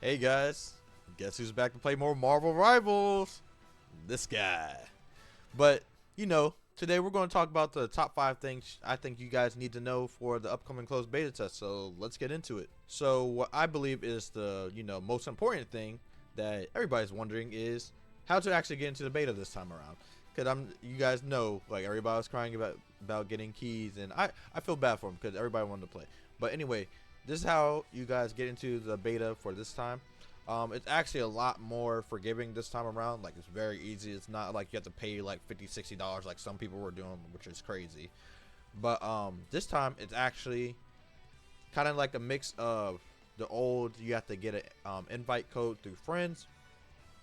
Hey guys, guess who's back to play more Marvel Rivals? This guy. But, today we're going to talk about the top 5 things I think you guys need to know for the upcoming closed beta test. So let's get into it. So what I believe is the, most important thing that everybody's wondering is how to actually get into the beta this time around. Because you guys know, like, everybody was crying about getting keys, and I feel bad for them because everybody wanted to play. But anyway, this is how you guys get into the beta for this time. It's actually a lot more forgiving this time around. Like, it's very easy. It's not like you have to pay like $50-$60 like some people were doing, which is crazy. But this time it's actually kind of like a mix of the old, you have to get an invite code through friends,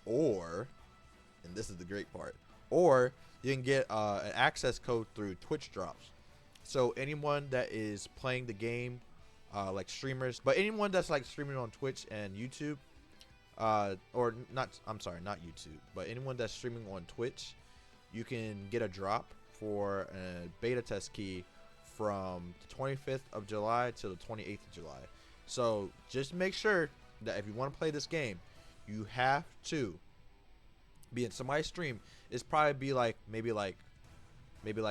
or, and this is the great part, or you can get an access code through Twitch drops. So anyone that is playing the game, like streamers, but anyone that's like streaming on Twitch and YouTube, or not, I'm sorry, not YouTube, but anyone that's streaming on Twitch, you can get a drop for a beta test key from the 25th of July to the 28th of July. So just make sure that if you want to play this game, you have to be in somebody's stream. It's probably be like maybe like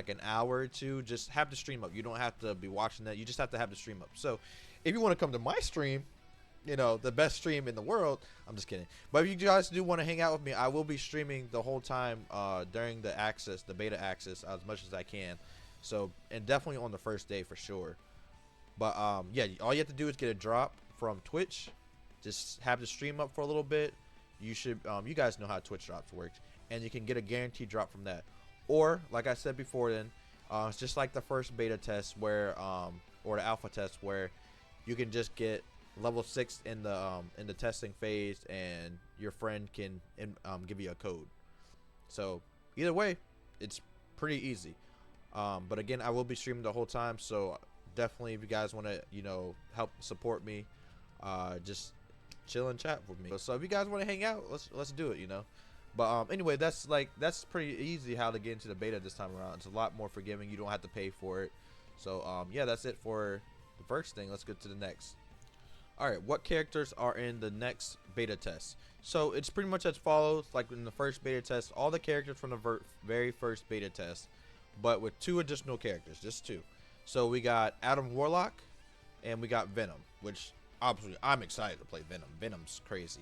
an hour or two. Just have the stream up. You don't have to be watching that. You just have to have the stream up. So if you want to come to my stream, the best stream in the world, I'm just kidding, but if you guys do want to hang out with me, I will be streaming the whole time during the beta access, as much as I can. So, and definitely on the first day for sure. But yeah, all you have to do is get a drop from Twitch. Just have the stream up for a little bit. You should you guys know how Twitch drops works, and you can get a guaranteed drop from that. Or like I said before, then it's just like the first beta test where or the alpha test, where you can just get level 6 in the testing phase, and your friend can give you a code. So either way, it's pretty easy. But again, I will be streaming the whole time, so definitely if you guys want to help support me, just chill and chat with me. So if you guys want to hang out, let's do it. But anyway, that's pretty easy how to get into the beta this time around. It's a lot more forgiving. You don't have to pay for it. So yeah, that's it for the first thing. Let's get to the next. Alright, what characters are in the next beta test? So it's pretty much as follows. Like in the first beta test, all the characters from the very first beta test, but with 2 additional characters, just 2. So we got Adam Warlock and we got Venom, which obviously I'm excited to play Venom. Venom's crazy.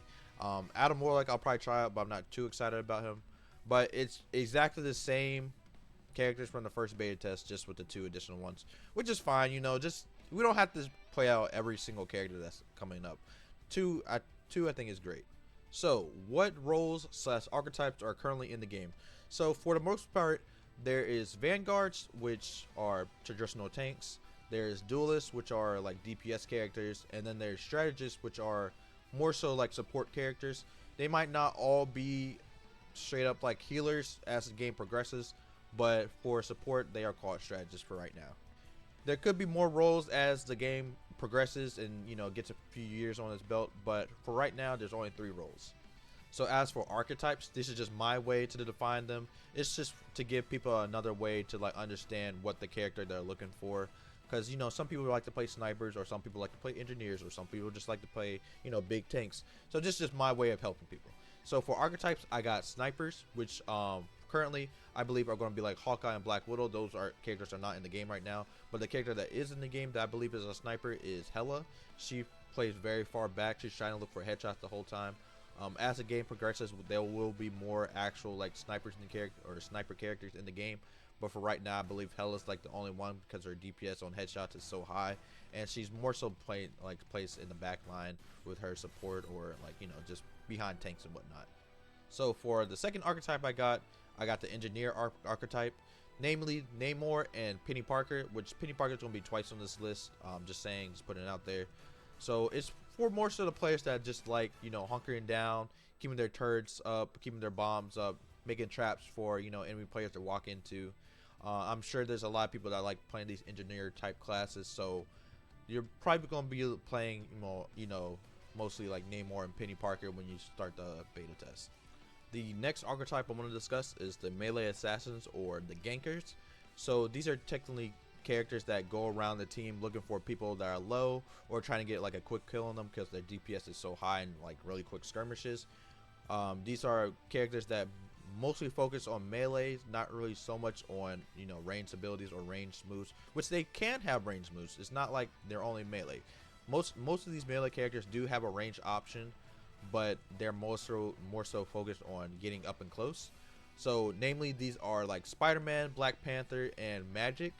Adam Warlock I'll probably try out, but I'm not too excited about him. But it's exactly the same characters from the first beta test, just with the 2 additional ones, which is fine. Just we don't have to play out every single character that's coming up. 2 I think is great. So what roles / archetypes are currently in the game? So for the most part, there is vanguards, which are traditional tanks. There's duelists, which are like DPS characters, and then there's strategists, which are more so like support characters. They might not all be straight up like healers as the game progresses, but for support they are called strategists for right now. There could be more roles as the game progresses and gets a few years on its belt, but for right now there's only 3 roles. So as for archetypes, this is just my way to define them. It's just to give people another way to like understand what the character they're looking for, because some people like to play snipers, or some people like to play engineers, or some people just like to play big tanks. So this is just my way of helping people. So for archetypes, I got snipers, which currently I believe are going to be like Hawkeye and Black Widow. Those characters are not in the game right now, but the character that is in the game that I believe is a sniper is Hela. She plays very far back. She's trying to look for headshots the whole time. As the game progresses, there will be more actual like snipers in the character, or sniper characters in the game. But for right now, I believe Hela's like the only one, because her DPS on headshots is so high, and she's more so placed in the back line with her support, or like just behind tanks and whatnot. So for the second archetype, I got the engineer archetype, namely Namor and Penny Parker, which Penny Parker is going to be twice on this list. Just saying, just putting it out there. So it's for more so the players that just like hunkering down, keeping their turrets up, keeping their bombs up, making traps for enemy players to walk into. I'm sure there's a lot of people that like playing these engineer type classes, so you're probably going to be playing mostly like Namor and Penny Parker when you start the beta test. The next archetype I want to discuss is the melee assassins, or the gankers. So these are technically characters that go around the team looking for people that are low or trying to get like a quick kill on them because their DPS is so high in like really quick skirmishes. These are characters that mostly focus on melees, not really so much on, you know, ranged abilities or ranged moves, which they can have ranged moves. It's not like they're only melee. Most of these melee characters do have a range option, but they're more so focused on getting up and close. So namely, these are like Spider-Man, Black Panther, and Magic.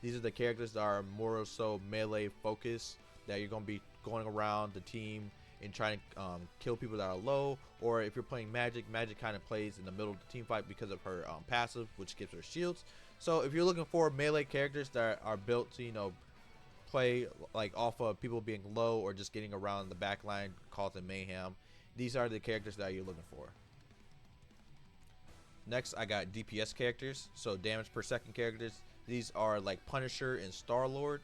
These are the characters that are more so melee focused, that you're going to be going around the team and trying to kill people that are low. Or if you're playing Magic, Magic kind of plays in the middle of the team fight because of her passive, which gives her shields. So if you're looking for melee characters that are built to, you know, play like off of people being low or just getting around the back line causing mayhem, these are the characters that you're looking for. Next, I got DPS characters, so damage per second characters. These are like Punisher and Star-Lord.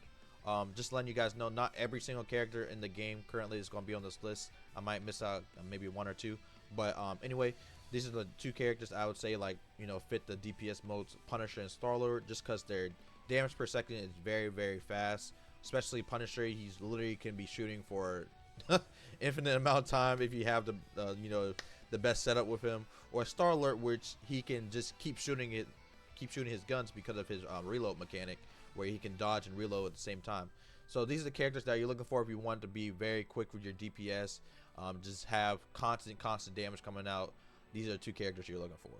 Just letting you guys know, not every single character in the game currently is going to be on this list. I might miss out maybe one or two, but anyway, these are the two characters I would say, like, you know, fit the DPS modes, Punisher and Star-Lord, just because their damage per second is very, very fast. Especially Punisher, he's literally can be shooting for infinite amount of time if you have the you know, the best setup with him. Or Star-Lord, which he can just keep shooting his guns because of his reload mechanic, where he can dodge and reload at the same time. So these are the characters that you're looking for if you want to be very quick with your DPS, just have constant damage coming out. These are the two characters you're looking for.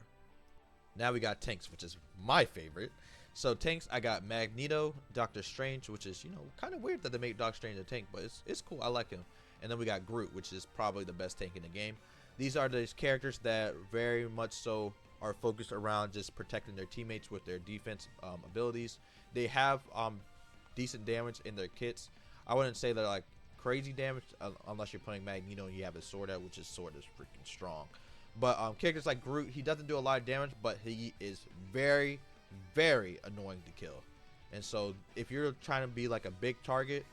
Now we got tanks, which is my favorite. So tanks, I got Magneto, Doctor Strange, which is, you know, kind of weird that they make Doctor Strange a tank, but it's cool. I like him. And then we got Groot, which is probably the best tank in the game. These are those characters that very much so are focused around just protecting their teammates with their defense abilities. They have decent damage in their kits. I wouldn't say they're like crazy damage unless you're playing Magneto and you have his sword out, which his sword is freaking strong. But characters like Groot, he doesn't do a lot of damage, but he is very, very annoying to kill. And so if you're trying to be like a big target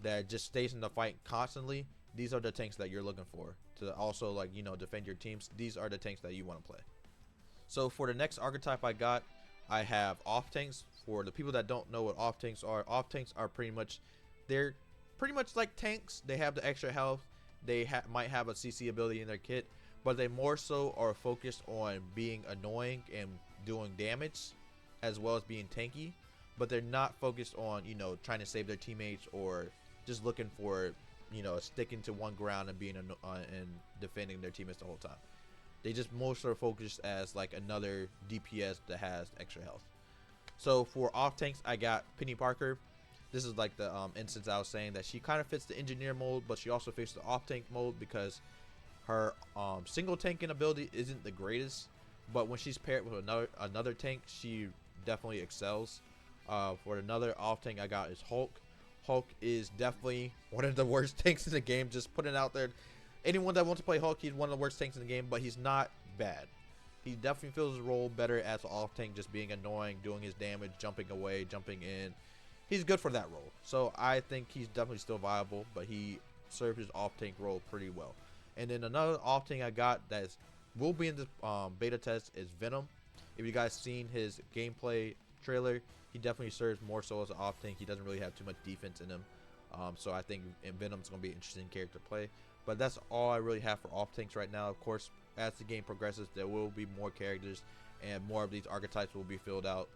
that just stays in the fight constantly, these are the tanks that you're looking for to also, like, you know, defend your teams. These are the tanks that you want to play. So for the next archetype I have off tanks. For the people that don't know what off tanks are pretty much, they're pretty much like tanks. They have the extra health. They might have a CC ability in their kit, but they more so are focused on being annoying and doing damage as well as being tanky. But they're not focused on, you know, trying to save their teammates or just looking for, you know, sticking to one ground and being and defending their teammates the whole time. They just most are focused as like another DPS that has extra health. So for off tanks, I got Penny Parker. This is like the instance I was saying that she kind of fits the engineer mode, but she also fits the off tank mode because her single tanking ability isn't the greatest, but when she's paired with another tank, she definitely excels. For another off tank I got is Hulk. Hulk is definitely one of the worst tanks in the game. Just putting it out there. Anyone that wants to play Hulk, he's one of the worst tanks in the game, but he's not bad. He definitely fills his role better as an off tank, just being annoying, doing his damage, jumping away, jumping in. He's good for that role. So I think he's definitely still viable, but he served his off tank role pretty well. And then another off tank I got that will be in this beta test is Venom. If you guys seen his gameplay trailer, he definitely serves more so as an off tank. He doesn't really have too much defense in him. So I think Venom's going to be an interesting character to play. But that's all I really have for off tanks right now. Of course, as the game progresses, there will be more characters and more of these archetypes will be filled out.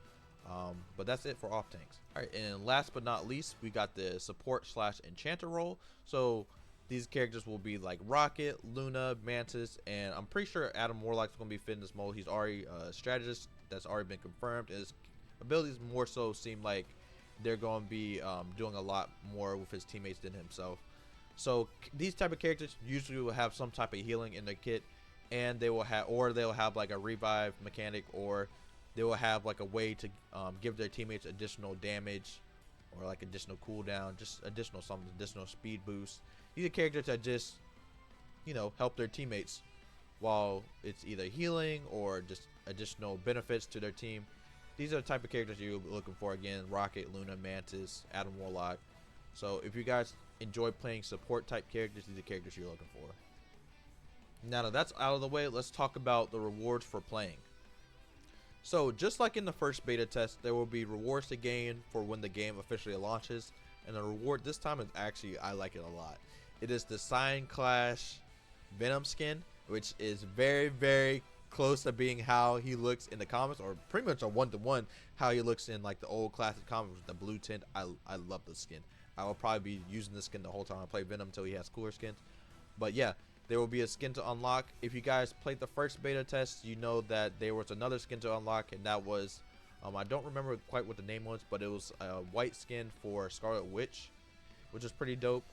But that's it for off tanks. Alright, and last but not least, we got the support / enchanter role. So these characters will be like Rocket, Luna, Mantis, and I'm pretty sure Adam Warlock's going to be fit in this mode. He's already a strategist that's already been confirmed. His abilities more so seem like they're going to be doing a lot more with his teammates than himself. So these type of characters usually will have some type of healing in their kit, and they'll have like a revive mechanic, or they will have like a way to give their teammates additional damage or like additional cooldown, just additional speed boost. These are characters that just, you know, help their teammates while it's either healing or just additional benefits to their team. These are the type of characters you're looking for. Again, Rocket, Luna, Mantis, Adam Warlock. So if you guys enjoy playing support type characters, these are the characters you're looking for. Now that that's out of the way, let's talk about the rewards for playing. So just like in the first beta test, there will be rewards to gain for when the game officially launches, and the reward this time is actually, I like it a lot. It is the Cyan Clash Venom skin, which is very close to being how he looks in the comics, or pretty much a one-to-one how he looks in like the old classic comics with the blue tint. I love this skin. I will probably be using this skin the whole time I play Venom until he has cooler skins. But yeah, there will be a skin to unlock. If you guys played the first beta test, you know that there was another skin to unlock, and that was I don't remember quite what the name was, but it was a white skin for Scarlet Witch, which is pretty dope.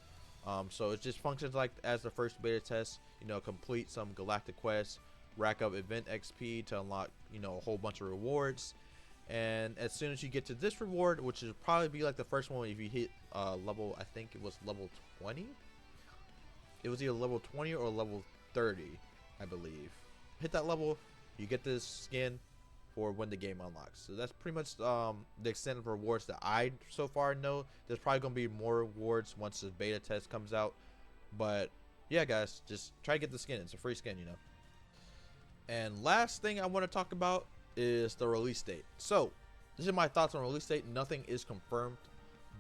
So it just functions like as the first beta test. You know, complete some galactic quests, rack up event XP to unlock, you know, a whole bunch of rewards. And as soon as you get to this reward, which is probably be like the first one, if you hit level, I think it was level 20. It was either level 20 or level 30, I believe. Hit that level, you get this skin for when the game unlocks. So that's pretty much the extent of rewards that I so far know. There's probably gonna be more rewards once the beta test comes out. But yeah, guys, just try to get the skin. It's a free skin, you know. And last thing I want to talk about is the release date. So this is my thoughts on release date. Nothing is confirmed,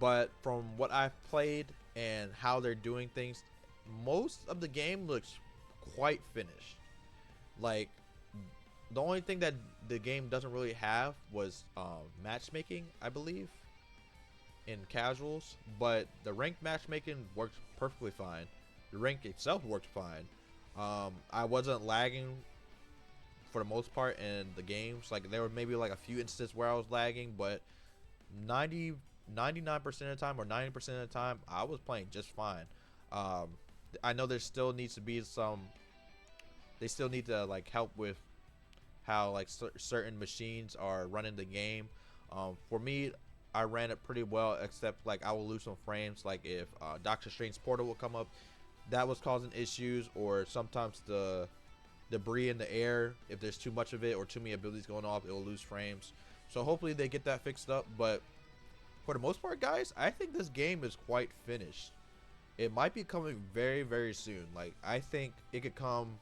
but from what I've played and how they're doing things, most of the game looks quite finished. Like, the only thing that the game doesn't really have was matchmaking, I believe, in casuals, but the ranked matchmaking works perfectly fine. The rank itself worked fine. I wasn't lagging for the most part in the games. Like, there were maybe like a few instances where I was lagging, but 99% of the time or 90% of the time I was playing just fine. I know there still needs to be some, they still need to like help with how like certain machines are running the game. For me, I ran it pretty well, except like I will lose some frames, like if Doctor Strange's portal will come up, that was causing issues, or sometimes the debris in the air, if there's too much of it or too many abilities going off, it will lose frames. So hopefully they get that fixed up. But for the most part, guys, I think this game is quite finished. It might be coming very soon. Like, I think it could come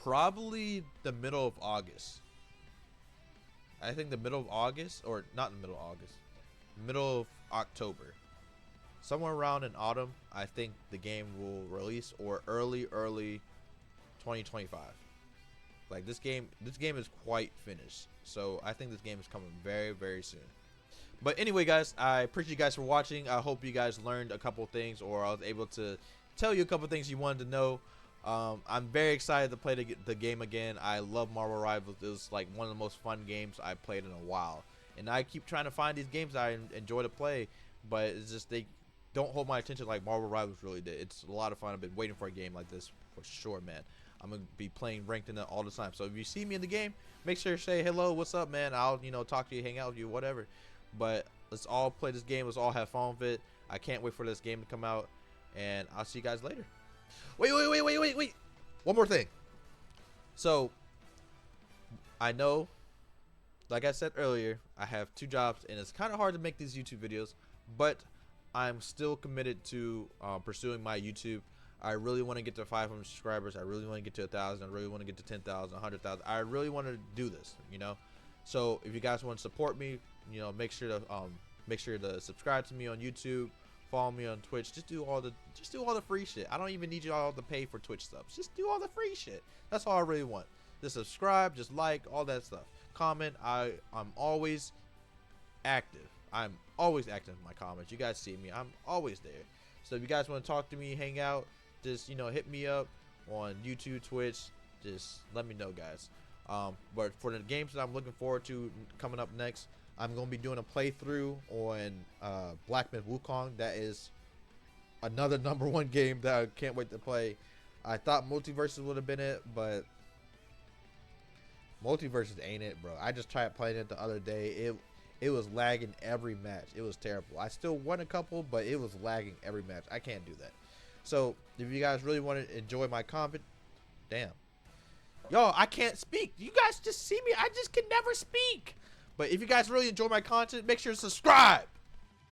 probably the middle of August. I think the middle of August, or not in the middle of August, middle of October, somewhere around in autumn, I think the game will release, or early 2025. Like, this game is quite finished, so I think this game is coming very soon. But anyway, guys, I appreciate you guys for watching. I hope you guys learned a couple things, or I was able to tell you a couple things you wanted to know. I'm very excited to play the game again. I love Marvel Rivals. It was like one of the most fun games I played in a while, and I keep trying to find these games I enjoy to play, but it's just they don't hold my attention like Marvel Rivals really did. It's a lot of fun. I've been waiting for a game like this for sure, man. I'm gonna be playing ranked in it all the time. So if you see me in the game, make sure to say hello, what's up, man. I'll, you know, talk to you, hang out with you, whatever. But let's all play this game. Let's all have fun with it. I can't wait for this game to come out, and I'll see you guys later. Wait. One more thing. So, I know, like I said earlier, I have 2 jobs, and it's kind of hard to make these YouTube videos, but I'm still committed to pursuing my YouTube. I really want to get to 500 subscribers. I really want to get to 1,000. I really want to get to 10,000, 100,000. I really want to do this, you know. So if you guys want to support me, you know, make sure to subscribe to me on YouTube, follow me on Twitch. Just do all the free shit. I don't even need you all to pay for Twitch subs. Just do all the free shit. That's all I really want. Just subscribe, just like, all that stuff. Comment. I'm always active. I'm always active in my comments. You guys see me. I'm always there. So if you guys want to talk to me, hang out, just, you know, hit me up on YouTube, Twitch. Just let me know, guys. But for the games that I'm looking forward to coming up next, I'm going to be doing a playthrough on Black Myth Wukong. That is another #1 game that I can't wait to play. I thought Multiverses would have been it, but Multiverses ain't it, bro. I just tried playing it the other day. It was lagging every match. It was terrible. I still won a couple, but it was lagging every match. I can't do that. So if you guys really want to enjoy my content, damn. Yo, I can't speak. You guys just see me. I just can never speak. But if you guys really enjoy my content, make sure to subscribe.